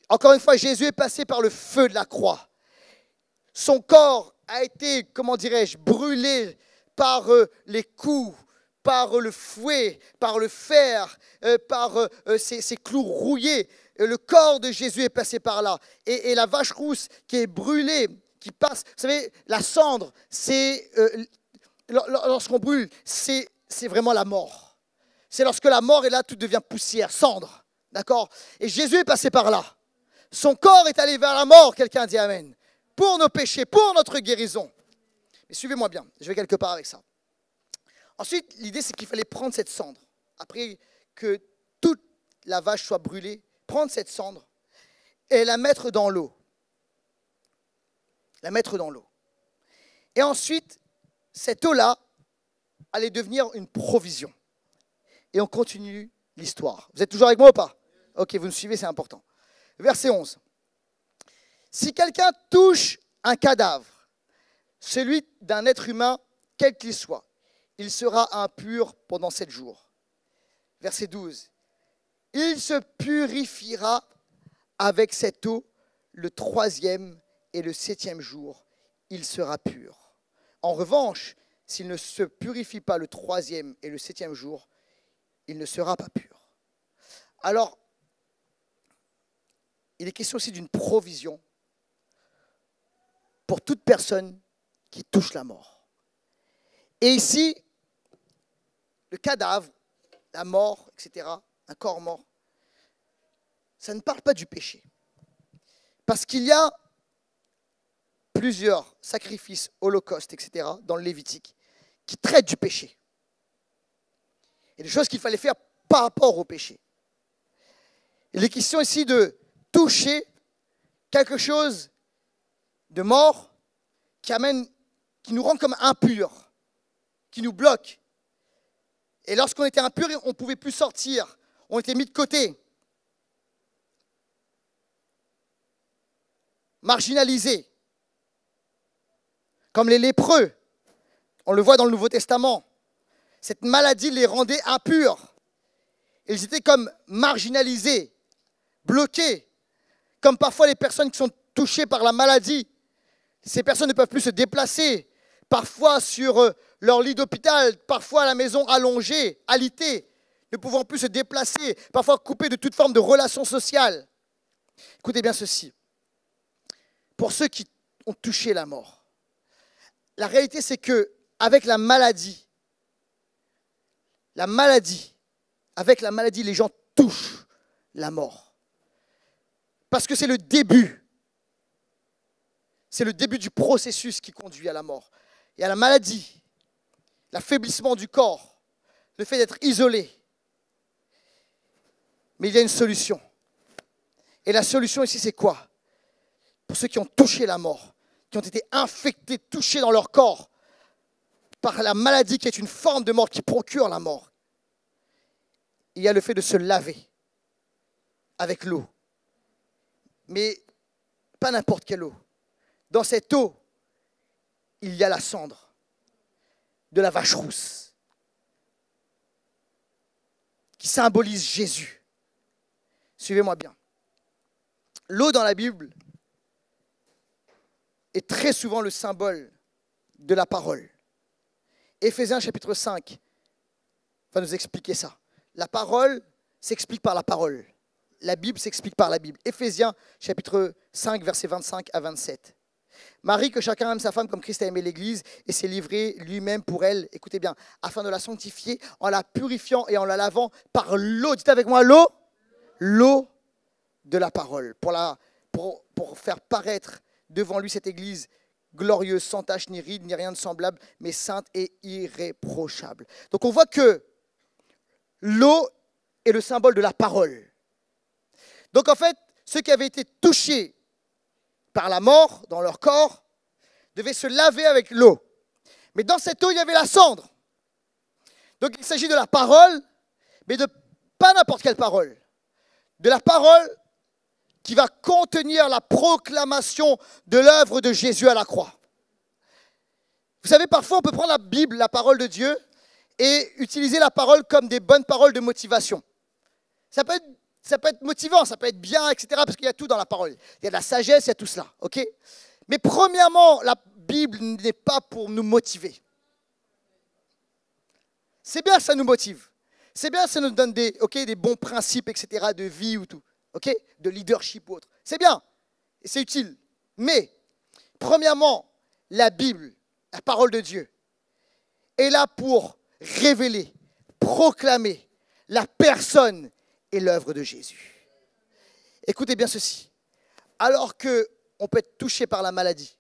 Encore une fois, Jésus est passé par le feu de la croix. Son corps a été, brûlé par les coups, par le fouet, par le fer, par ces clous rouillés. Le corps de Jésus est passé par là. Et la vache rousse qui est brûlée, qui passe, vous savez, la cendre, c'est lorsqu'on brûle, c'est vraiment la mort. C'est lorsque la mort est là, tout devient poussière, cendre. D'accord? Et Jésus est passé par là. Son corps est allé vers la mort, quelqu'un dit amen. Pour nos péchés, pour notre guérison. Mais suivez-moi bien, je vais quelque part avec ça. Ensuite, l'idée, c'est qu'il fallait prendre cette cendre. Après que toute la vache soit brûlée, prendre cette cendre et la mettre dans l'eau. La mettre dans l'eau. Et ensuite, cette eau-là allait devenir une provision. Et on continue l'histoire. Vous êtes toujours avec moi ou pas? Ok, vous me suivez, c'est important. Verset 11. Si quelqu'un touche un cadavre, celui d'un être humain, quel qu'il soit, il sera impur pendant 7 jours. Verset 12. il se purifiera avec cette eau le 3e et le 7e jour. Il sera pur. En revanche, s'il ne se purifie pas le 3e et le 7e jour, il ne sera pas pur. Alors, il est question aussi d'une provision pour toute personne qui touche la mort. Et ici, le cadavre, la mort, etc., un corps mort, ça ne parle pas du péché. Parce qu'il y a plusieurs sacrifices, holocaustes, etc., dans le Lévitique, qui traitent du péché. Et des choses qu'il fallait faire par rapport au péché. Il est question ici de toucher quelque chose de mort qui nous rend comme impurs, qui nous bloque. Et lorsqu'on était impur, on ne pouvait plus sortir, on était mis de côté, marginalisés, comme les lépreux. On le voit dans le Nouveau Testament. Cette maladie les rendait impurs. Ils étaient comme marginalisés, bloqués, comme parfois les personnes qui sont touchées par la maladie. Ces personnes ne peuvent plus se déplacer, parfois sur leur lit d'hôpital, parfois à la maison allongée, alitée, ne pouvant plus se déplacer, parfois coupées de toute forme de relation sociale. Écoutez bien ceci. Pour ceux qui ont touché la mort, la réalité c'est que avec la maladie, avec la maladie, les gens touchent la mort. Parce que c'est le début. C'est le début du processus qui conduit à la mort. Il y a la maladie, l'affaiblissement du corps, le fait d'être isolé. Mais il y a une solution. Et la solution ici, c'est quoi? Pour ceux qui ont touché la mort, qui ont été infectés, touchés dans leur corps par la maladie qui est une forme de mort qui procure la mort. Il y a le fait de se laver avec l'eau. Mais pas n'importe quelle eau. Dans cette eau, il y a la cendre de la vache rousse qui symbolise Jésus. Suivez-moi bien. L'eau dans la Bible est très souvent le symbole de la parole. Éphésiens chapitre 5 va nous expliquer ça. La parole s'explique par la parole. La Bible s'explique par la Bible. Éphésiens chapitre 5, versets 25 à 27. Marie, que chacun aime sa femme comme Christ a aimé l'Église et s'est livré lui-même pour elle, écoutez bien, afin de la sanctifier en la purifiant et en la lavant par l'eau. Dites avec moi l'eau. L'eau de la parole. Pour faire paraître devant lui cette Église glorieuse, sans tache ni ride, ni rien de semblable, mais sainte et irréprochable. Donc on voit que l'eau est le symbole de la parole. Donc en fait, ceux qui avaient été touchés par la mort dans leur corps devaient se laver avec l'eau. Mais dans cette eau, il y avait la cendre. Donc il s'agit de la parole, mais de pas n'importe quelle parole. De la parole qui va contenir la proclamation de l'œuvre de Jésus à la croix. Vous savez, parfois on peut prendre la Bible, la parole de Dieu, et utiliser la parole comme des bonnes paroles de motivation. Ça peut être motivant, ça peut être bien, etc. Parce qu'il y a tout dans la parole. Il y a de la sagesse, il y a tout cela. Ok ? Mais premièrement, la Bible n'est pas pour nous motiver. C'est bien que ça nous motive. C'est bien que ça nous donne des bons principes, etc. de vie ou tout. Ok ? De leadership ou autre. C'est bien. Et c'est utile. Mais, premièrement, la Bible, la parole de Dieu, est là pour révéler, proclamer la personne et l'œuvre de Jésus. Écoutez bien ceci. Alors qu'on peut être touché par la maladie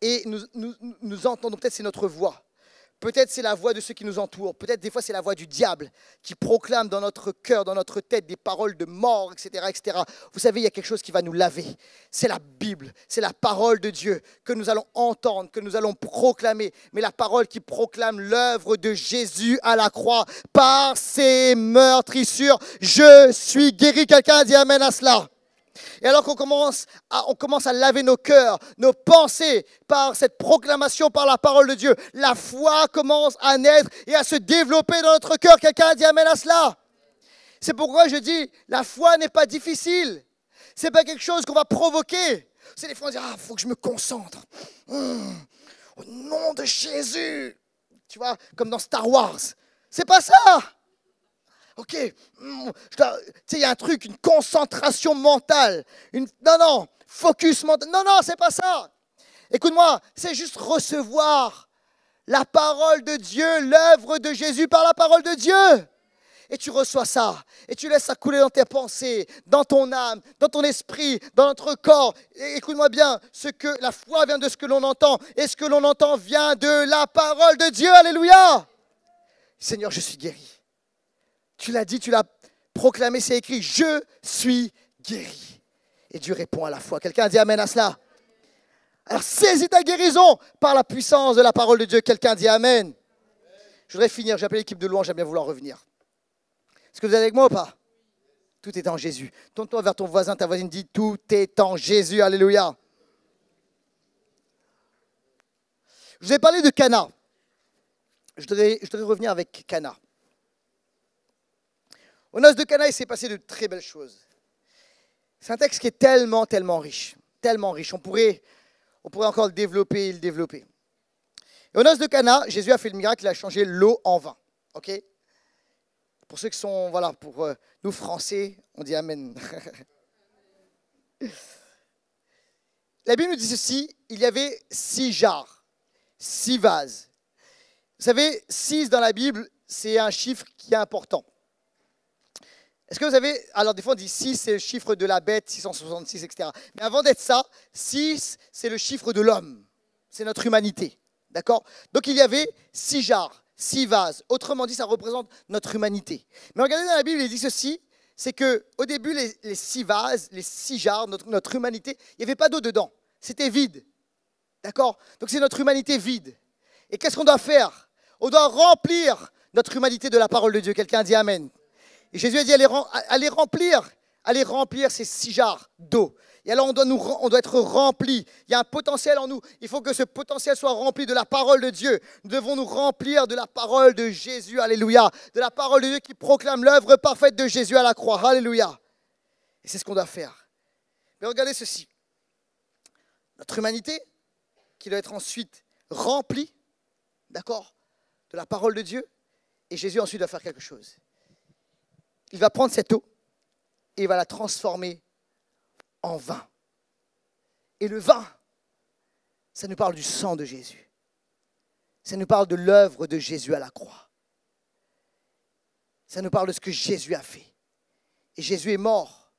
et nous entendons, peut-être c'est notre voix, peut-être c'est la voix de ceux qui nous entourent, peut-être des fois c'est la voix du diable qui proclame dans notre cœur, dans notre tête des paroles de mort, etc., etc. Vous savez, il y a quelque chose qui va nous laver. C'est la Bible, c'est la parole de Dieu que nous allons entendre, que nous allons proclamer. Mais la parole qui proclame l'œuvre de Jésus à la croix. Par ses meurtrissures, je suis guéri. Quelqu'un a dit amen à cela. Et alors qu'on commence à laver nos cœurs, nos pensées par cette proclamation, par la parole de Dieu, la foi commence à naître et à se développer dans notre cœur. Quelqu'un a dit amen à cela. C'est pourquoi je dis, la foi n'est pas difficile. Ce n'est pas quelque chose qu'on va provoquer. C'est des fois on dit, ah, il faut que je me concentre. Au nom de Jésus. Tu vois, comme dans Star Wars. C'est pas ça. Ok. Tu sais, il y a un truc, une concentration mentale. Non, focus mental. Non, c'est pas ça. Écoute-moi, c'est juste recevoir la parole de Dieu, l'œuvre de Jésus par la parole de Dieu. Et tu reçois ça, et tu laisses ça couler dans tes pensées, dans ton âme, dans ton esprit, dans notre corps. Et écoute-moi bien, la foi vient de ce que l'on entend, et ce que l'on entend vient de la parole de Dieu. Alléluia. Seigneur, je suis guéri. Tu l'as dit, tu l'as proclamé, c'est écrit, je suis guéri. Et Dieu répond à la foi. Quelqu'un a dit amen à cela? Alors saisis ta guérison par la puissance de la parole de Dieu. Quelqu'un dit amen. Je voudrais finir, j'appelle l'équipe de louange, j'aime bien vouloir revenir. Est-ce que vous êtes avec moi ou pas? Tout est en Jésus. Tourne-toi vers ton voisin, ta voisine, dit tout est en Jésus. Alléluia. Je vous ai parlé de Cana. Je voudrais revenir avec Cana. Aux noces de Cana, il s'est passé de très belles choses. C'est un texte qui est tellement, tellement riche. Tellement riche. On pourrait encore le développer et le développer. Et aux noces de Cana, Jésus a fait le miracle, il a changé l'eau en vin. Ok? Pour ceux qui sont, voilà, pour nous Français, on dit amen. La Bible nous dit ceci, il y avait 6 jarres, 6 vases. Vous savez, 6 dans la Bible, c'est un chiffre qui est important. Est-ce que vous avez, alors des fois on dit 6, c'est le chiffre de la bête, 666, etc. Mais avant d'être ça, 6, c'est le chiffre de l'homme. C'est notre humanité. D'accord? Donc il y avait 6 jarres. 6 vases. Autrement dit, ça représente notre humanité. Mais regardez dans la Bible, il dit ceci, c'est qu'au début, les 6 vases, les 6 jarres, notre humanité, il n'y avait pas d'eau dedans. C'était vide. D'accord? Donc c'est notre humanité vide. Et qu'est-ce qu'on doit faire? On doit remplir notre humanité de la parole de Dieu. Quelqu'un dit amen. Et Jésus a dit, allez remplir ces 6 jarres d'eau. Et alors on doit être rempli. Il y a un potentiel en nous. Il faut que ce potentiel soit rempli de la parole de Dieu. Nous devons nous remplir de la parole de Jésus. Alléluia. De la parole de Dieu qui proclame l'œuvre parfaite de Jésus à la croix. Alléluia. Et c'est ce qu'on doit faire. Mais regardez ceci. Notre humanité qui doit être ensuite remplie, d'accord, de la parole de Dieu. Et Jésus ensuite doit faire quelque chose. Il va prendre cette eau et il va la transformer en vin. Et le vin, ça nous parle du sang de Jésus. Ça nous parle de l'œuvre de Jésus à la croix. Ça nous parle de ce que Jésus a fait. Et Jésus est mort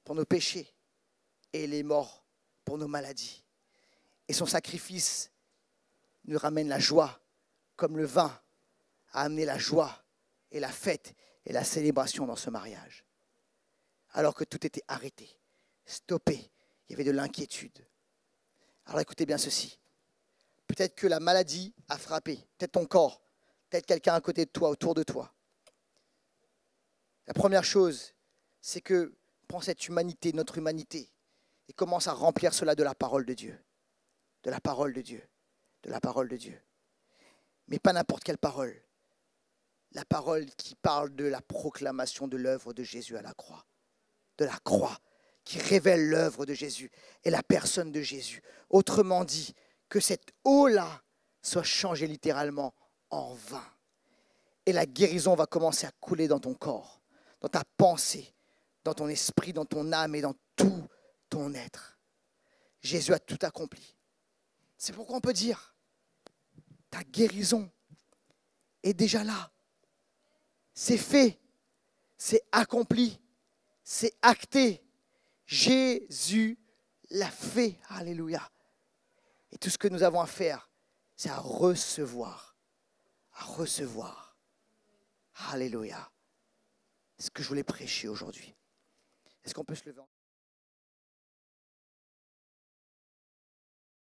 pour nos péchés. Et il est mort pour nos maladies. Et son sacrifice nous ramène la joie, comme le vin a amené la joie et la fête et la célébration dans ce mariage. Alors que tout était arrêté, stoppé, il y avait de l'inquiétude. Alors écoutez bien ceci. Peut-être que la maladie a frappé, peut-être ton corps, peut-être quelqu'un à côté de toi, autour de toi. La première chose, c'est que prends cette humanité, notre humanité, et commence à remplir cela de la parole de Dieu. De la parole de Dieu. De la parole de Dieu. Mais pas n'importe quelle parole. La parole qui parle de la proclamation de l'œuvre de Jésus à la croix. De la croix, qui révèle l'œuvre de Jésus et la personne de Jésus. Autrement dit, que cette eau-là soit changée littéralement en vin. Et la guérison va commencer à couler dans ton corps, dans ta pensée, dans ton esprit, dans ton âme et dans tout ton être. Jésus a tout accompli. C'est pourquoi on peut dire, ta guérison est déjà là. C'est fait, c'est accompli, c'est acté. Jésus l'a fait. Alléluia. Et tout ce que nous avons à faire, c'est à recevoir. À recevoir. Alléluia. C'est ce que je voulais prêcher aujourd'hui. Est-ce qu'on peut se lever ?